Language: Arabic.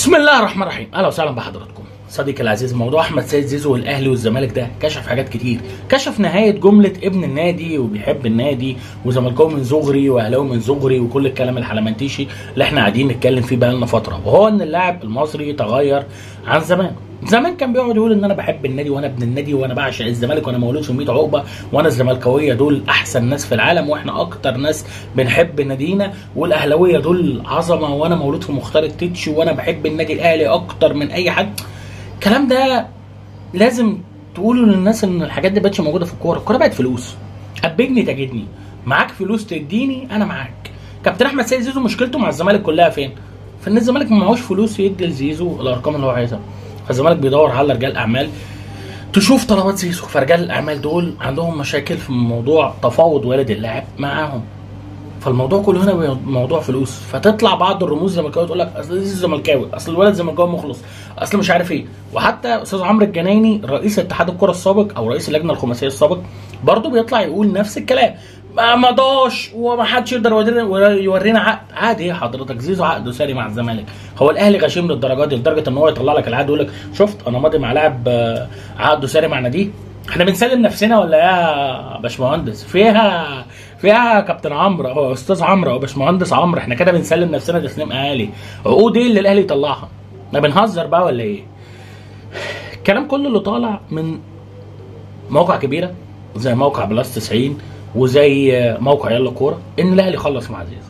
بسم الله الرحمن الرحيم. اهلا وسهلا بحضراتكم. صديقي العزيز، موضوع احمد سيد زيزو والاهلي والزمالك ده كشف حاجات كتير. كشف نهايه جمله ابن النادي وبيحب النادي وزملكاوي من صغري واهلاوي من صغري وكل الكلام الحلمنتيشي اللي احنا قاعدين نتكلم فيه بقالنا فتره، وهو ان اللاعب المصري تغير عن زمان. زمان كان بيقعد يقول ان انا بحب النادي وانا ابن النادي وانا بعشق الزمالك وانا مولود في 100 عقبه وانا الزملكاويه دول احسن ناس في العالم واحنا اكتر ناس بنحب نادينا، والاهلاويه دول عظمه وانا مولود في مختار التتش وانا بحب النادي الاهلي اكتر من اي حد. الكلام ده لازم تقولوا للناس ان الحاجات دي بقتش موجوده في الكوره. الكوره بقت فلوس، قبجني تجدني، معاك فلوس تديني انا معاك. كابتن احمد سيد زيزو مشكلته مع الزمالك كلها فين؟ في ان الزمالك ما معهوش فلوس يدي لزيزو الارقام اللي هو عايزها، فالزمالك بيدور على رجال اعمال تشوف طلبات زيزو، فرجال الاعمال دول عندهم مشاكل في موضوع تفاوض والد اللاعب معاهم، فالموضوع كله هنا موضوع فلوس. فتطلع بعض الرموز الزملكاويه تقول لك اصل زيزو زملكاوي، اصل الولد زملكاوي مخلص، اصل مش عارف ايه. وحتى استاذ عمرو الجنايني رئيس اتحاد الكره السابق او رئيس اللجنه الخماسيه السابق برضه بيطلع يقول نفس الكلام، ما مضاش وما حدش يقدر يورينا عقد. عقد ايه حضرتك؟ زيزو عقده ساري مع الزمالك. هو الاهلي غشيم للدرجه دي لدرجه ان هو يطلع لك العقد ويقول لك شفت انا ماضي مع لاعب عقده ساري مع ناديه؟ احنا بنسلم نفسنا ولا يا باشمهندس؟ فيها كابتن عمرو اهو، استاذ عمرو اهو، باشمهندس عمرو، احنا كده بنسلم نفسنا تسليم اهالي. عقود ايه اللي الاهلي يطلعها؟ ما بنهزر بقى ولا ايه؟ الكلام كله اللي طالع من مواقع كبيره زي موقع بلس 90 وزي موقع يلا كوره ان الاهلي خلص مع زيزو.